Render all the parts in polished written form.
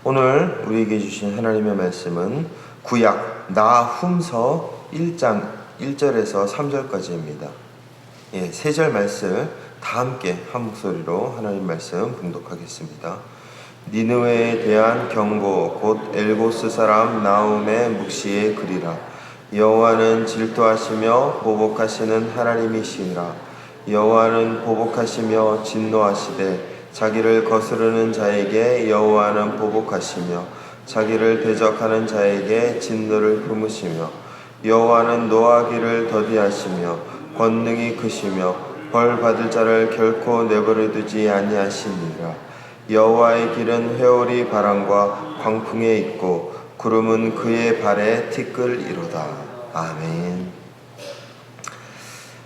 오늘 우리에게 주신 하나님의 말씀은 구약 나훔서 1장 1절에서 3절까지입니다. 세 절 말씀 다 함께 한 목소리로 하나님 말씀 봉독하겠습니다. 니느웨에 대한 경고 곧 엘고스 사람 나훔의 묵시의 글이라. 여호와는 질투하시며 보복하시는 하나님이시니라. 여호와는 보복하시며 진노하시되 자기를 거스르는 자에게 여호와는 보복하시며 자기를 대적하는 자에게 진노를 품으시며 여호와는 노하기를 더디하시며 권능이 크시며 벌 받을 자를 결코 내버려 두지 아니하시니라. 여호와의 길은 회오리 바람과 광풍에 있고 구름은 그의 발에 티끌이로다. 아멘.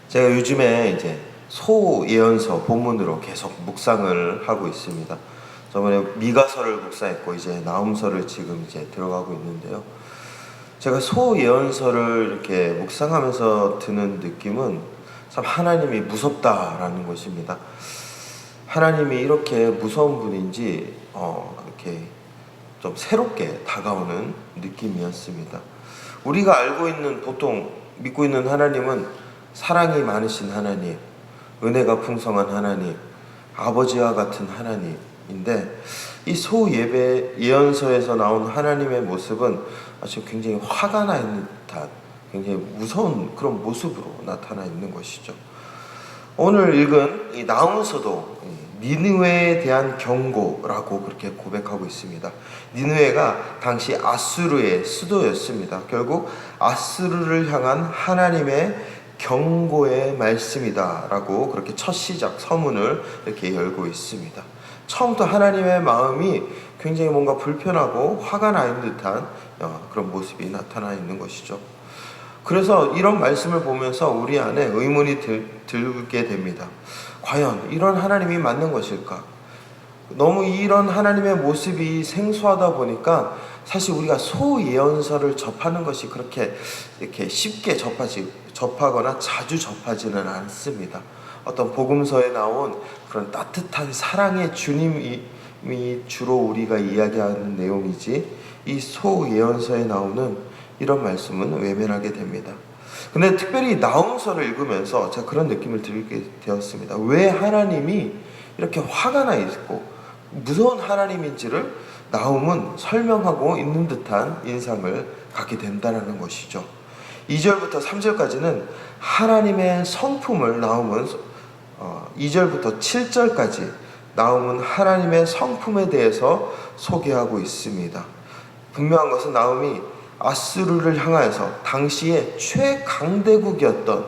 제가 요즘에 소예언서 본문으로 계속 묵상을 하고 있습니다. 저번에 미가서를 묵상했고 이제 나훔서를 지금 들어가고 있는데요. 제가 소예언서를 이렇게 묵상하면서 드는 느낌은 참 하나님이 무섭다라는 것입니다. 하나님이 이렇게 무서운 분인지 이렇게 좀 새롭게 다가오는 느낌이었습니다. 우리가 알고 있는 보통 믿고 있는 하나님은 사랑이 많으신 하나님, 은혜가 풍성한 하나님, 아버지와 같은 하나님인데 이 소예언서에서 나온 하나님의 모습은 아주 굉장히 화가 나 있는 듯한 굉장히 무서운 그런 모습으로 나타나 있는 것이죠. 오늘 읽은 이 나훔서도 니느웨에 대한 경고라고 그렇게 고백하고 있습니다. 니느웨가 당시 아수르의 수도였습니다. 결국 아수르를 향한 하나님의 경고의 말씀이다 라고 그렇게 첫 시작 서문을 이렇게 열고 있습니다. 처음부터 하나님의 마음이 굉장히 뭔가 불편하고 화가 나 있는 듯한 그런 모습이 나타나 있는 것이죠. 그래서 이런 말씀을 보면서 우리 안에 의문이 들게 됩니다. 과연 이런 하나님이 맞는 것일까? 너무 이런 하나님의 모습이 생소하다 보니까 사실 우리가 소예언서를 접하는 것이 그렇게 이렇게 쉽게 접하거나 자주 접하지는 않습니다. 어떤 복음서에 나온 그런 따뜻한 사랑의 주님이 주로 우리가 이야기하는 내용이지 이 소예언서에 나오는 이런 말씀은 외면하게 됩니다. 근데 특별히 나훔서를 읽으면서 제가 그런 느낌을 들게 되었습니다. 왜 하나님이 이렇게 화가 나 있고 무서운 하나님인지를 나훔은 설명하고 있는 듯한 인상을 갖게 된다는 것이죠. 2절부터 3절까지는 하나님의 성품을 나훔은 2절부터 7절까지 나훔은 하나님의 성품에 대해서 소개하고 있습니다. 분명한 것은 나훔이 아수르를 향하여서 당시에 최강대국이었던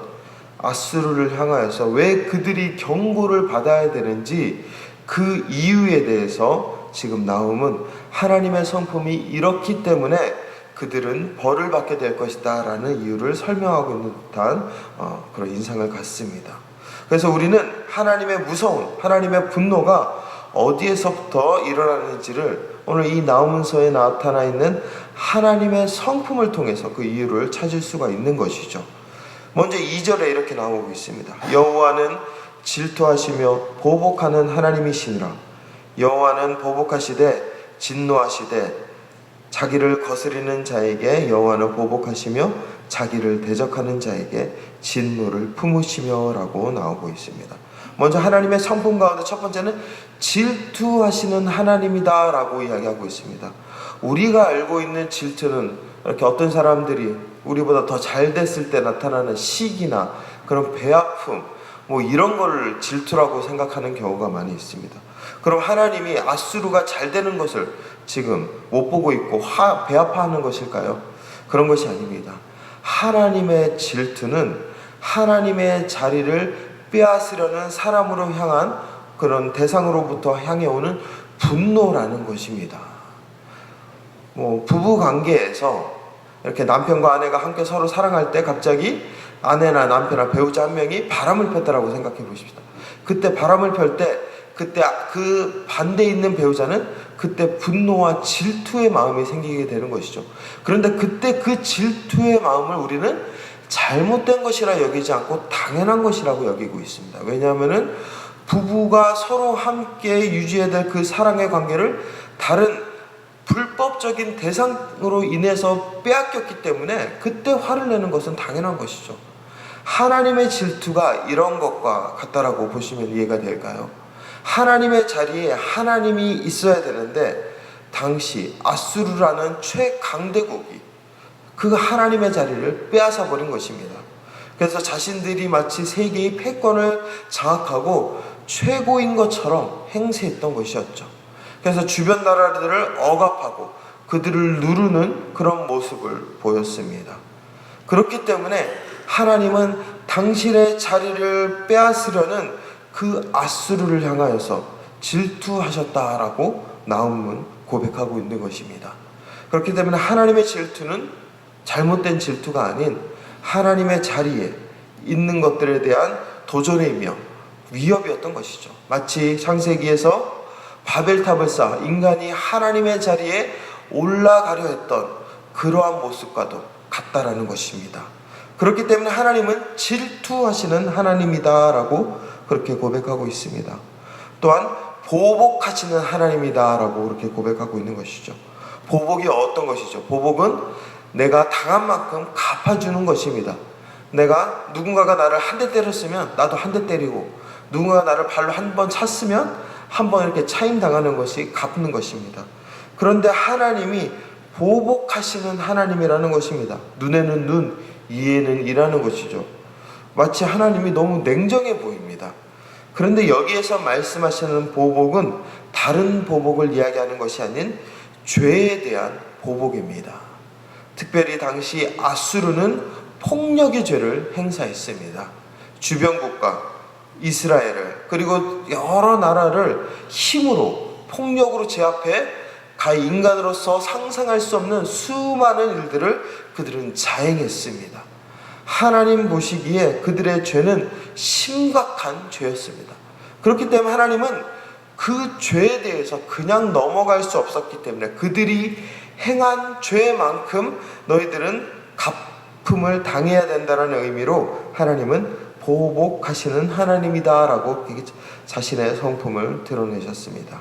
아수르를 향하여서 왜 그들이 경고를 받아야 되는지 그 이유에 대해서 지금 나훔은 하나님의 성품이 이렇기 때문에 그들은 벌을 받게 될 것이다 라는 이유를 설명하고 있는 듯한 그런 인상을 갖습니다. 그래서 우리는 하나님의 무서운 하나님의 분노가 어디에서부터 일어나는지를 오늘 이 나훔서에 나타나 있는 하나님의 성품을 통해서 그 이유를 찾을 수가 있는 것이죠. 먼저 2절에 이렇게 나오고 있습니다. 여호와는 질투하시며 보복하는 하나님이시니라. 여호와는 보복하시되 진노하시되 자기를 거스리는 자에게 여호와는 보복하시며 자기를 대적하는 자에게 진노를 품으시며 라고 나오고 있습니다. 먼저 하나님의 성품 가운데 첫 번째는 질투하시는 하나님이다 라고 이야기하고 있습니다. 우리가 알고 있는 질투는 이렇게 어떤 사람들이 우리보다 더 잘 됐을 때 나타나는 시기나 그런 배아픔 이런 거를 질투라고 생각하는 경우가 많이 있습니다. 그럼 하나님이 아수르가 잘 되는 것을 지금 못 보고 있고 배아파하는 것일까요? 그런 것이 아닙니다. 하나님의 질투는 하나님의 자리를 빼앗으려는 사람으로 향한 그런 대상으로부터 향해 오는 분노라는 것입니다. 부부 관계에서 이렇게 남편과 아내가 함께 서로 사랑할 때 갑자기 아내나 남편이나 배우자 한 명이 바람을 폈다라고 생각해 보십시다. 그때 바람을 펼 때 그때 그 반대에 있는 배우자는 그때 분노와 질투의 마음이 생기게 되는 것이죠. 그런데 그때 그 질투의 마음을 우리는 잘못된 것이라 여기지 않고 당연한 것이라고 여기고 있습니다. 왜냐하면은 부부가 서로 함께 유지해야 될 그 사랑의 관계를 다른 불법적인 대상으로 인해서 빼앗겼기 때문에 그때 화를 내는 것은 당연한 것이죠. 하나님의 질투가 이런 것과 같다라고 보시면 이해가 될까요? 하나님의 자리에 하나님이 있어야 되는데 당시 아수르라는 최강대국이 그 하나님의 자리를 빼앗아 버린 것입니다. 그래서 자신들이 마치 세계의 패권을 장악하고 최고인 것처럼 행세했던 것이었죠. 그래서 주변 나라들을 억압하고 그들을 누르는 그런 모습을 보였습니다. 그렇기 때문에 하나님은 당신의 자리를 빼앗으려는 그 아수르를 향하여서 질투하셨다라고 나움은 고백하고 있는 것입니다. 그렇기 때문에 하나님의 질투는 잘못된 질투가 아닌 하나님의 자리에 있는 것들에 대한 도전이며 위협이었던 것이죠. 마치 창세기에서 바벨탑을 쌓아 인간이 하나님의 자리에 올라가려 했던 그러한 모습과도 같다라는 것입니다. 그렇기 때문에 하나님은 질투하시는 하나님이다라고 그렇게 고백하고 있습니다. 또한 보복하시는 하나님이다라고 그렇게 고백하고 있는 것이죠. 보복이 어떤 것이죠? 보복은 내가 당한 만큼 갚아주는 것입니다. 내가 누군가가 나를 한 대 때렸으면 나도 한 대 때리고, 누군가가 나를 발로 한 번 찼으면 한 번 이렇게 차임당하는 것이 갚는 것입니다. 그런데 하나님이 보복하시는 하나님이라는 것입니다. 눈에는 눈, 이에는 이라는 것이죠. 마치 하나님이 너무 냉정해 보입니다. 그런데 여기에서 말씀하시는 보복은 다른 보복을 이야기하는 것이 아닌 죄에 대한 보복입니다. 특별히 당시 아수르는 폭력의 죄를 행사했습니다. 주변 국가 이스라엘을 그리고 여러 나라를 힘으로 폭력으로 제압해 인간으로서 상상할 수 없는 수많은 일들을 그들은 자행했습니다. 하나님 보시기에 그들의 죄는 심각한 죄였습니다. 그렇기 때문에 하나님은 그 죄에 대해서 그냥 넘어갈 수 없었기 때문에 그들이 행한 죄만큼 너희들은 갚음을 당해야 된다는 의미로 하나님은 보복하시는 하나님이다라고 자신의 성품을 드러내셨습니다.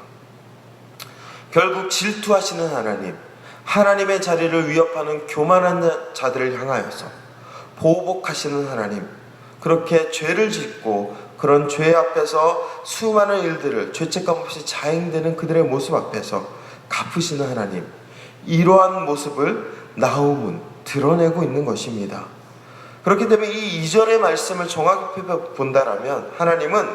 결국 질투하시는 하나님, 하나님의 자리를 위협하는 교만한 자들을 향하여서 보복하시는 하나님, 그렇게 죄를 짓고 그런 죄 앞에서 수많은 일들을 죄책감 없이 자행되는 그들의 모습 앞에서 갚으시는 하나님, 이러한 모습을 나훔은 드러내고 있는 것입니다. 그렇기 때문에 이 2절의 말씀을 정확히 본다라면 하나님은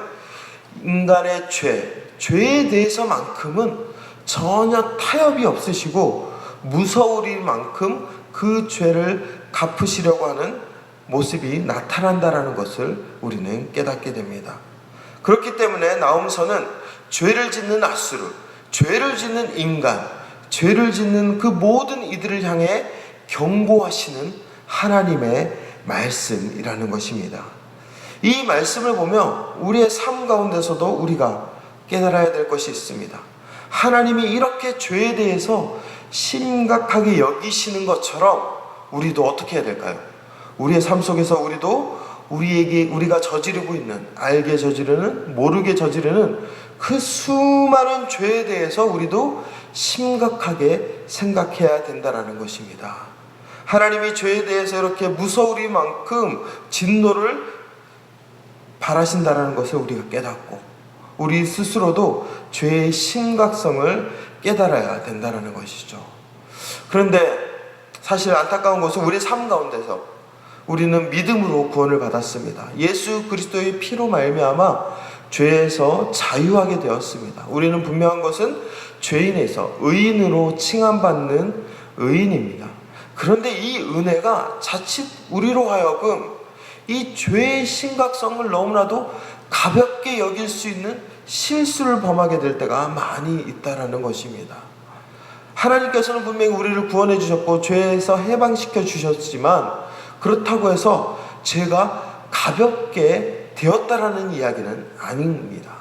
인간의 죄에 대해서만큼은 전혀 타협이 없으시고 무서우리만큼 그 죄를 갚으시려고 하는 모습이 나타난다라는 것을 우리는 깨닫게 됩니다. 그렇기 때문에 나훔서는 죄를 짓는 아수르, 죄를 짓는 인간, 죄를 짓는 그 모든 이들을 향해 경고하시는 하나님의 말씀이라는 것입니다. 이 말씀을 보며 우리의 삶 가운데서도 우리가 깨달아야 될 것이 있습니다. 하나님이 이렇게 죄에 대해서 심각하게 여기시는 것처럼 우리도 어떻게 해야 될까요? 우리의 삶 속에서 우리도 우리가 저지르고 있는, 알게 저지르는, 모르게 저지르는 그 수많은 죄에 대해서 우리도 심각하게 생각해야 된다는 것입니다. 하나님이 죄에 대해서 이렇게 무서우리만큼 진노를 바라신다는 것을 우리가 깨닫고 우리 스스로도 죄의 심각성을 깨달아야 된다는 것이죠. 그런데 사실 안타까운 것은 우리 삶 가운데서 우리는 믿음으로 구원을 받았습니다. 예수 그리스도의 피로 말미암아 죄에서 자유하게 되었습니다. 우리는 분명한 것은 죄인에서 의인으로 칭함받는 의인입니다. 그런데 이 은혜가 자칫 우리로 하여금 이 죄의 심각성을 너무나도 가볍게 여길 수 있는 실수를 범하게 될 때가 많이 있다라는 것입니다. 하나님께서는 분명히 우리를 구원해 주셨고 죄에서 해방시켜 주셨지만 그렇다고 해서 죄가 가볍게 되었다라는 이야기는 아닙니다.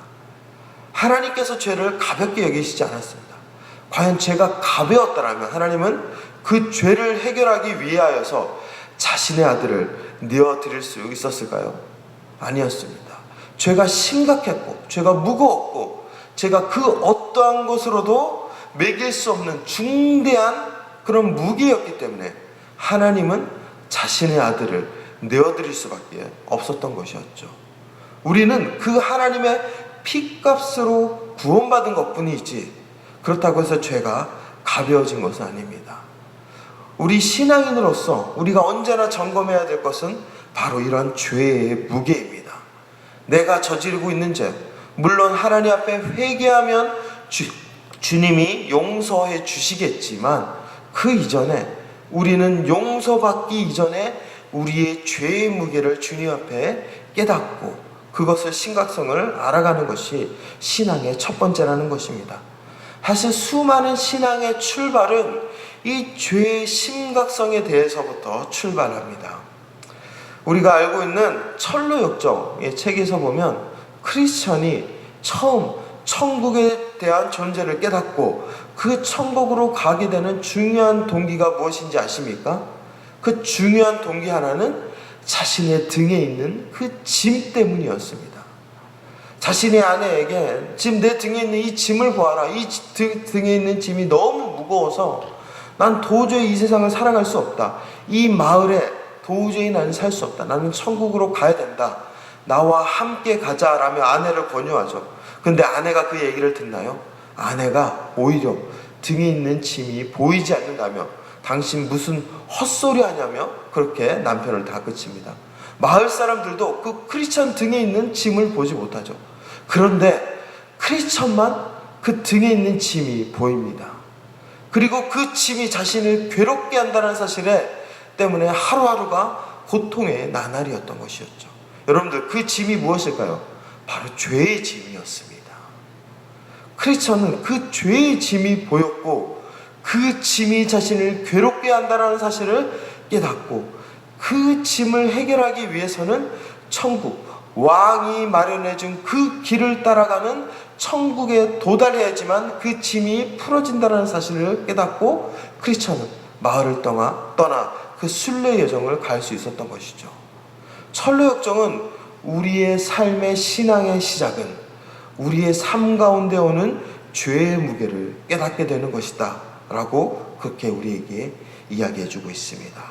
하나님께서 죄를 가볍게 여기시지 않았습니다. 과연 죄가 가벼웠다라면 하나님은 그 죄를 해결하기 위하여서 자신의 아들을 내어드릴 수 있었을까요? 아니었습니다. 죄가 심각했고 죄가 무거웠고 죄가 그 어떠한 것으로도 매길 수 없는 중대한 그런 무기였기 때문에 하나님은 자신의 아들을 내어드릴 수밖에 없었던 것이었죠. 우리는 그 하나님의 피값으로 구원받은 것뿐이지 그렇다고 해서 죄가 가벼워진 것은 아닙니다. 우리 신앙인으로서 우리가 언제나 점검해야 될 것은 바로 이런 죄의 무게입니다. 내가 저지르고 있는 죄, 물론 하나님 앞에 회개하면 주님이 용서해 주시겠지만 그 이전에 우리는 용서받기 이전에 우리의 죄의 무게를 주님 앞에 깨닫고 그것을 심각성을 알아가는 것이 신앙의 첫 번째라는 것입니다. 사실 수많은 신앙의 출발은 이 죄의 심각성에 대해서부터 출발합니다. 우리가 알고 있는 철로역정의 책에서 보면 크리스천이 처음 천국에 대한 존재를 깨닫고 그 천국으로 가게 되는 중요한 동기가 무엇인지 아십니까? 그 중요한 동기 하나는 자신의 등에 있는 그 짐 때문이었습니다. 자신의 아내에게 지금 내 등에 있는 이 짐을 보아라. 이 등에 있는 짐이 너무 무거워서 난 도저히 이 세상을 살아갈 수 없다. 이 마을에 도저히 나는 살 수 없다. 나는 천국으로 가야 된다. 나와 함께 가자라며 아내를 권유하죠. 그런데 아내가 그 얘기를 듣나요? 아내가 오히려 등에 있는 짐이 보이지 않는다며 당신 무슨 헛소리 하냐며 그렇게 남편을 다그칩니다. 마을 사람들도 그 크리스천 등에 있는 짐을 보지 못하죠. 그런데 크리스천만 그 등에 있는 짐이 보입니다. 그리고 그 짐이 자신을 괴롭게 한다는 사실에 때문에 하루하루가 고통의 나날이었던 것이었죠. 여러분들 그 짐이 무엇일까요? 바로 죄의 짐이었습니다. 크리스천은 그 죄의 짐이 보였고 그 짐이 자신을 괴롭게 한다는 사실을 깨닫고 그 짐을 해결하기 위해서는 천국, 왕이 마련해준 그 길을 따라가는 천국에 도달해야지만 그 짐이 풀어진다는 사실을 깨닫고 크리스천은 마을을 떠나 그 순례 여정을 갈 수 있었던 것이죠. 철로역정은 우리의 삶의 신앙의 시작은 우리의 삶 가운데 오는 죄의 무게를 깨닫게 되는 것이다 라고 그렇게 우리에게 이야기해주고 있습니다.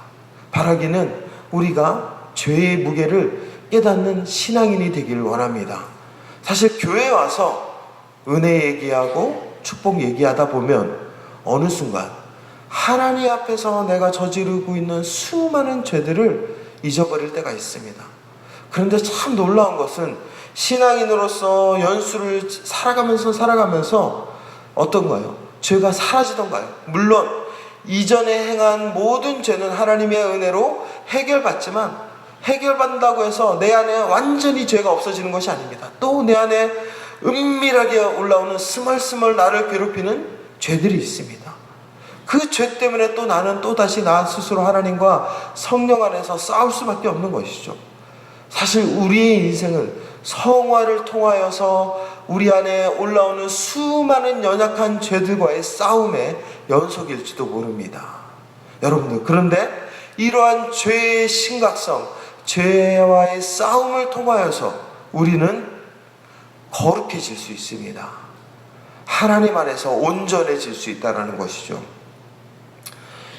바라기는 우리가 죄의 무게를 깨닫는 신앙인이 되기를 원합니다. 사실 교회에 와서 은혜 얘기하고 축복 얘기하다 보면 어느 순간 하나님 앞에서 내가 저지르고 있는 수많은 죄들을 잊어버릴 때가 있습니다. 그런데 참 놀라운 것은 신앙인으로서 연수를 살아가면서 어떤가요? 죄가 사라지던가요? 물론 이전에 행한 모든 죄는 하나님의 은혜로 해결받지만 해결받는다고 해서 내 안에 완전히 죄가 없어지는 것이 아닙니다. 또 내 안에 은밀하게 올라오는 스멀스멀 나를 괴롭히는 죄들이 있습니다. 그 죄 때문에 또 나는 또다시 나 스스로 하나님과 성령 안에서 싸울 수밖에 없는 것이죠. 사실 우리의 인생은 성화를 통하여서 우리 안에 올라오는 수많은 연약한 죄들과의 싸움의 연속일지도 모릅니다. 여러분들, 그런데 이러한 죄의 심각성, 죄와의 싸움을 통하여서 우리는 거룩해질 수 있습니다. 하나님 안에서 온전해질 수 있다는 것이죠.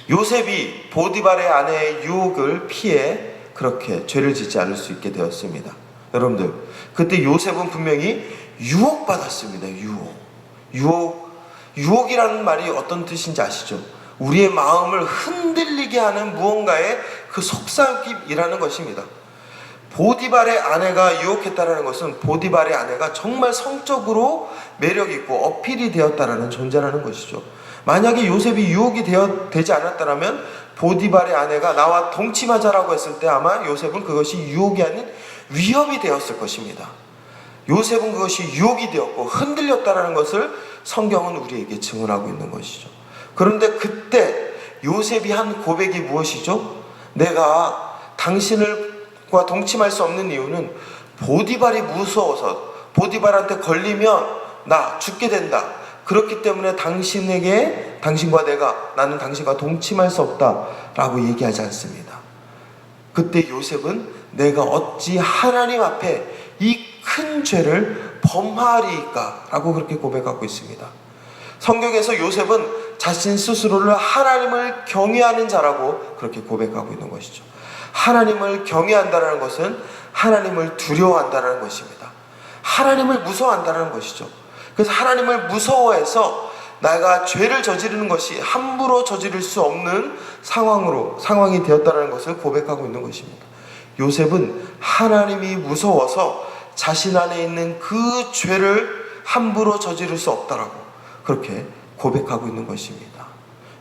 요셉이 보디발의 아내의 유혹을 피해 그렇게 죄를 짓지 않을 수 있게 되었습니다. 여러분들, 그때 요셉은 분명히 유혹받았습니다. 유혹이라는 말이 어떤 뜻인지 아시죠? 우리의 마음을 흔들리게 하는 무언가의 그 속삭임이라는 것입니다. 보디발의 아내가 유혹했다는 것은 보디발의 아내가 정말 성적으로 매력있고 어필이 되었다는 존재라는 것이죠. 만약에 요셉이 유혹이 되지 않았다면 보디발의 아내가 나와 동침하자라고 했을 때 아마 요셉은 그것이 유혹이 아닌 위협이 되었을 것입니다. 요셉은 그것이 유혹이 되었고 흔들렸다는 것을 성경은 우리에게 증언하고 있는 것이죠. 그런데 그때 요셉이 한 고백이 무엇이죠? 내가 당신과 동침할 수 없는 이유는 보디발이 무서워서 보디발한테 걸리면 나 죽게 된다. 그렇기 때문에 나는 당신과 동침할 수 없다 라고 얘기하지 않습니다. 그때 요셉은 내가 어찌 하나님 앞에 이 큰 죄를 범하리이까 라고 그렇게 고백하고 있습니다. 성경에서 요셉은 자신 스스로를 하나님을 경외하는 자라고 그렇게 고백하고 있는 것이죠. 하나님을 경외한다는 것은 하나님을 두려워한다는 것입니다. 하나님을 무서워한다는 것이죠. 그래서 하나님을 무서워해서 내가 죄를 저지르는 것이 함부로 저지를 수 없는 상황이 되었다는 것을 고백하고 있는 것입니다. 요셉은 하나님이 무서워서 자신 안에 있는 그 죄를 함부로 저지를 수 없다라고 그렇게 고백하고 있는 것입니다.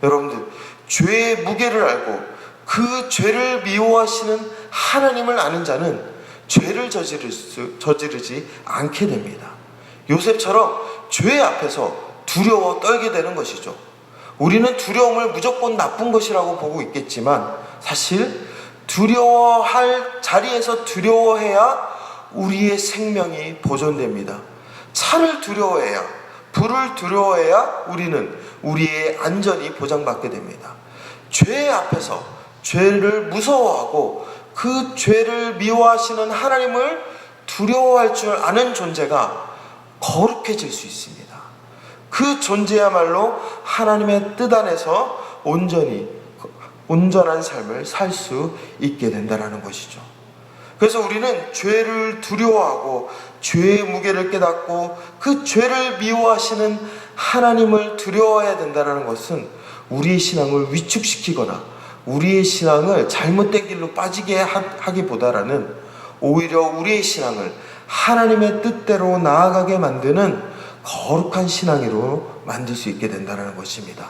여러분들, 죄의 무게를 알고 그 죄를 미워하시는 하나님을 아는 자는 죄를 저지르지 않게 됩니다. 요셉처럼 죄 앞에서 두려워 떨게 되는 것이죠. 우리는 두려움을 무조건 나쁜 것이라고 보고 있겠지만 사실 두려워할 자리에서 두려워해야 우리의 생명이 보존됩니다. 차를 두려워해야, 불을 두려워해야 우리는 우리의 안전이 보장받게 됩니다. 죄 앞에서 죄를 무서워하고 그 죄를 미워하시는 하나님을 두려워할 줄 아는 존재가 거룩해질 수 있습니다. 그 존재야말로 하나님의 뜻 안에서 온전한 삶을 살 수 있게 된다는 것이죠. 그래서 우리는 죄를 두려워하고 죄의 무게를 깨닫고 그 죄를 미워하시는 하나님을 두려워해야 된다는 것은 우리의 신앙을 위축시키거나 우리의 신앙을 잘못된 길로 빠지게 하기보다는 오히려 우리의 신앙을 하나님의 뜻대로 나아가게 만드는 거룩한 신앙으로 만들 수 있게 된다는 것입니다.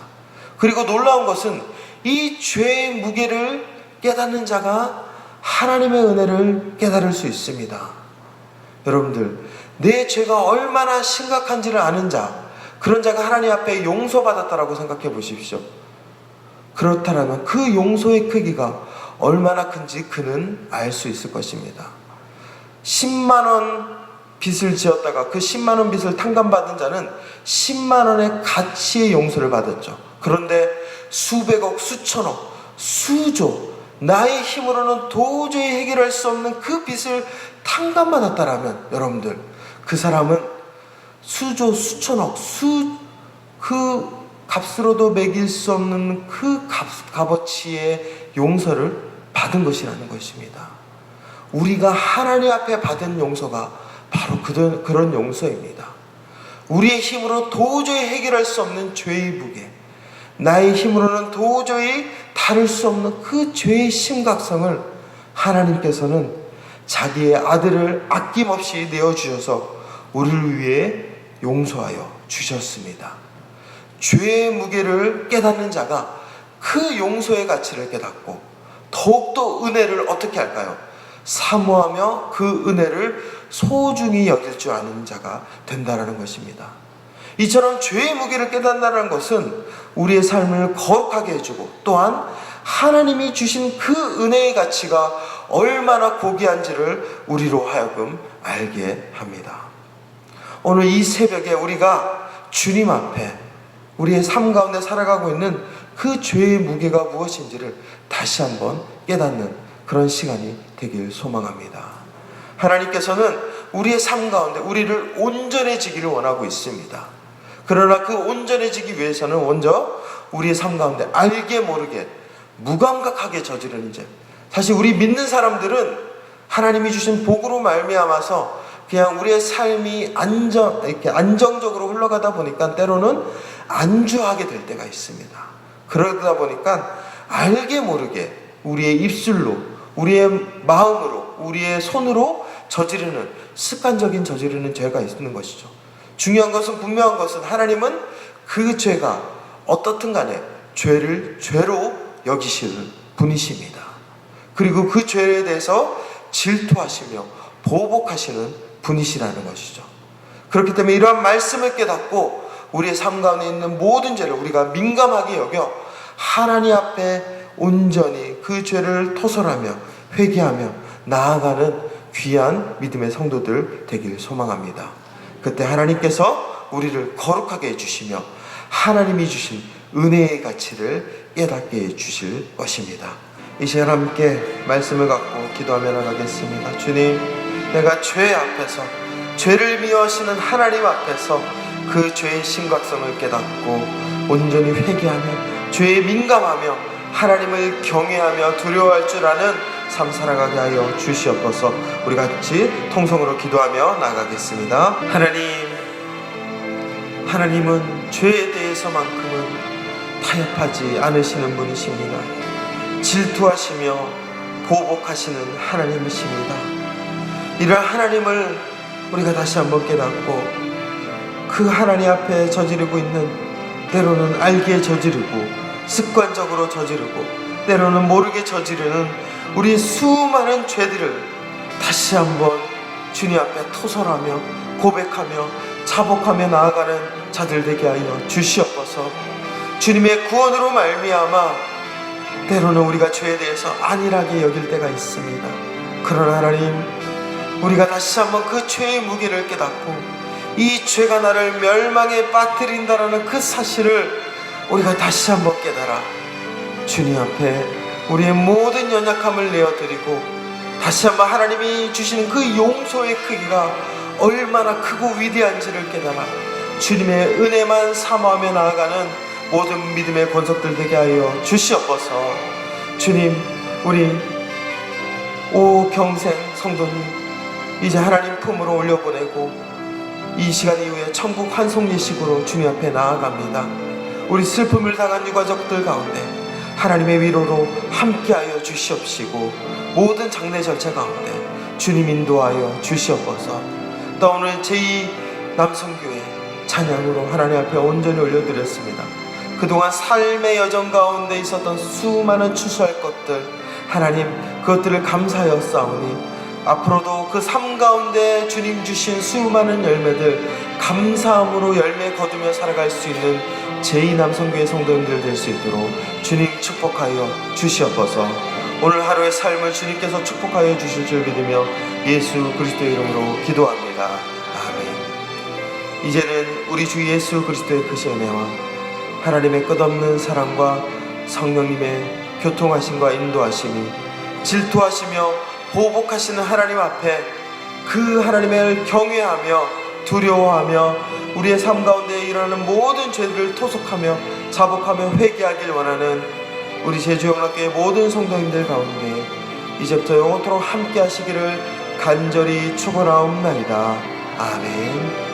그리고 놀라운 것은 이 죄의 무게를 깨닫는 자가 하나님의 은혜를 깨달을 수 있습니다. 여러분들, 내 죄가 얼마나 심각한지를 아는 자, 그런 자가 하나님 앞에 용서받았다라고 생각해 보십시오. 그렇다면 그 용서의 크기가 얼마나 큰지 그는 알 수 있을 것입니다. 10만 원 빚을 지었다가 그 10만 원 빚을 탕감받은 자는 10만 원의 가치의 용서를 받았죠. 그런데 수백억, 수천억, 수조, 나의 힘으로는 도저히 해결할 수 없는 그 빚을 탕감받았다라면 여러분들, 그 사람은 수조, 수천억, 그 값으로도 매길 수 없는 그 값어치의 용서를 받은 것이라는 것입니다. 우리가 하나님 앞에 받은 용서가 바로 그런 용서입니다. 우리의 힘으로 도저히 해결할 수 없는 죄의 무게, 나의 힘으로는 도저히 다룰 수 없는 그 죄의 심각성을 하나님께서는 자기의 아들을 아낌없이 내어주셔서 우리를 위해 용서하여 주셨습니다. 죄의 무게를 깨닫는 자가 그 용서의 가치를 깨닫고 더욱더 은혜를 어떻게 할까요? 사모하며 그 은혜를 소중히 여길 줄 아는 자가 된다는 것입니다. 이처럼 죄의 무게를 깨닫는다는 것은 우리의 삶을 거룩하게 해주고 또한 하나님이 주신 그 은혜의 가치가 얼마나 고귀한지를 우리로 하여금 알게 합니다. 오늘 이 새벽에 우리가 주님 앞에 우리의 삶 가운데 살아가고 있는 그 죄의 무게가 무엇인지를 다시 한번 깨닫는 그런 시간이 되길 소망합니다. 하나님께서는 우리의 삶 가운데 우리를 온전해지기를 원하고 있습니다. 그러나 그 온전해지기 위해서는 먼저 우리의 삶 가운데 알게 모르게 무감각하게 저지르는 죄. 사실 우리 믿는 사람들은 하나님이 주신 복으로 말미암아서 그냥 우리의 삶이 이렇게 안정적으로 흘러가다 보니까 때로는 안주하게 될 때가 있습니다. 그러다 보니까 알게 모르게 우리의 입술로, 우리의 마음으로, 우리의 손으로 습관적인 저지르는 죄가 있는 것이죠. 중요한 것은, 분명한 것은 하나님은 그 죄가 어떻든 간에 죄를 죄로 여기시는 분이십니다. 그리고 그 죄에 대해서 질투하시며 보복하시는 분이시라는 것이죠. 그렇기 때문에 이러한 말씀을 깨닫고 우리의 삶 가운데 있는 모든 죄를 우리가 민감하게 여겨 하나님 앞에 온전히 그 죄를 토설하며 회개하며 나아가는 귀한 믿음의 성도들 되기를 소망합니다. 그때 하나님께서 우리를 거룩하게 해주시며 하나님이 주신 은혜의 가치를 깨닫게 해주실 것입니다. 이 시간 함께 말씀을 갖고 기도하며 나가겠습니다. 주님, 내가 죄 앞에서, 죄를 미워하시는 하나님 앞에서 그 죄의 심각성을 깨닫고 온전히 회개하며 죄에 민감하며 하나님을 경외하며 두려워할 줄 아는 삶 살아가게 하여 주시옵소서. 우리 같이 통성으로 기도하며 나가겠습니다. 하나님은 죄에 대해서만큼은 타협하지 않으시는 분이십니다. 질투하시며 보복하시는 하나님이십니다. 이런 하나님을 우리가 다시 한번 깨닫고 그 하나님 앞에 저지르고 있는, 때로는 알게 저지르고 습관적으로 저지르고 때로는 모르게 저지르는 우리의 수많은 죄들을 다시 한번 주님 앞에 토설하며 고백하며 자복하며 나아가는 자들 되게 하여 주시옵소서. 주님의 구원으로 말미암아 때로는 우리가 죄에 대해서 안일하게 여길 때가 있습니다. 그러나 하나님, 우리가 다시 한번 그 죄의 무게를 깨닫고 이 죄가 나를 멸망에 빠뜨린다라는 그 사실을 우리가 다시 한번 깨달아 주님 앞에 우리의 모든 연약함을 내어드리고 다시 한번 하나님이 주시는 그 용서의 크기가 얼마나 크고 위대한지를 깨달아 주님의 은혜만 사모하며 나아가는 모든 믿음의 권속들 되게 하여 주시옵소서. 주님, 우리 오경생 성도님 이제 하나님 품으로 올려보내고 이 시간 이후에 천국 환송 예식으로 주님 앞에 나아갑니다. 우리 슬픔을 당한 유가족들 가운데 하나님의 위로로 함께하여 주시옵시고 모든 장례 절차 가운데 주님 인도하여 주시옵소서. 또 오늘 제2 남성교회 찬양으로 하나님 앞에 온전히 올려드렸습니다. 그동안 삶의 여정 가운데 있었던 수많은 추수할 것들, 하나님 그것들을 감사하여 싸우니 앞으로도 그 삶 가운데 주님 주신 수많은 열매들 감사함으로 열매 거두며 살아갈 수 있는 제2 남성교회 성도님들 될 수 있도록 주님 축복하여 주시옵소서. 오늘 하루의 삶을 주님께서 축복하여 주실 줄 믿으며 예수 그리스도의 이름으로 기도합니다. 아멘. 이제는 우리 주 예수 그리스도의 크신 은혜와 하나님의 끝없는 사랑과 성령님의 교통하심과 인도하심이 질투하시며 보복하시는 하나님 앞에 그 하나님을 경외하며 두려워하며 우리의 삶 가운데 일어나는 모든 죄들을 토속하며 자복하며 회개하길 원하는 우리 제주영락교회 모든 성도님들 가운데 이제부터 영원토록 함께 하시기를 간절히 축원하옵나이다. 아멘.